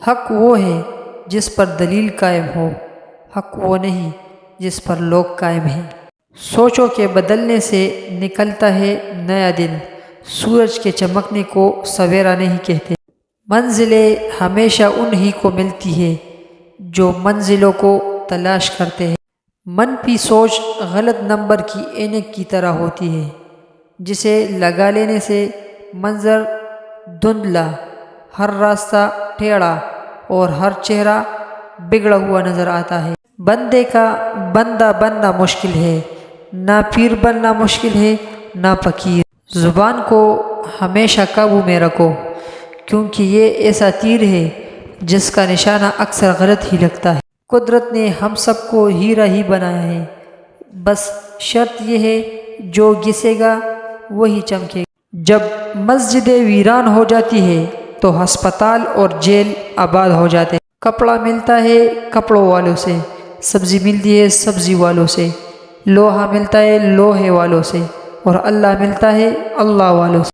حق وہ ہے جس پر دلیل قائم ہو، حق وہ نہیں جس پر لوگ قائم ہیں۔ سوچو کہ بدلنے سے نکلتا ہے نیا دن، سورج کے چمکنے کو سویرا نہیں کہتے۔ منزلیں ہمیشہ انہی کو ملتی ہے جو منزلوں کو تلاش کرتے ہیں۔ منفی سوچ غلط نمبر کی اینک کی طرح ہوتی ہے، جسے لگا لینے سے منظر دھندلا، ہر راستہ ٹیڑھا اور ہر چہرہ بگڑا ہوا نظر آتا ہے۔ بندے کا بندہ بننا مشکل ہے، نہ پیر بننا مشکل ہے نہ فقیر۔ زبان کو ہمیشہ قابو میں رکھو، کیونکہ یہ ایسا تیر ہے جس کا نشانہ اکثر غلط ہی لگتا ہے۔ قدرت نے ہم سب کو ہیرا ہی بنایا ہے، بس شرط یہ ہے جو گھسے گا وہی چمکے گا۔ جب مسجدیں ویران ہو جاتی ہے تو ہسپتال اور جیل آباد ہو جاتے ہیں۔ کپڑا ملتا ہے کپڑوں والوں سے، سبزی ملتی ہے سبزی والوں سے، لوہا ملتا ہے لوہے والوں سے، اور اللہ ملتا ہے اللہ والوں سے۔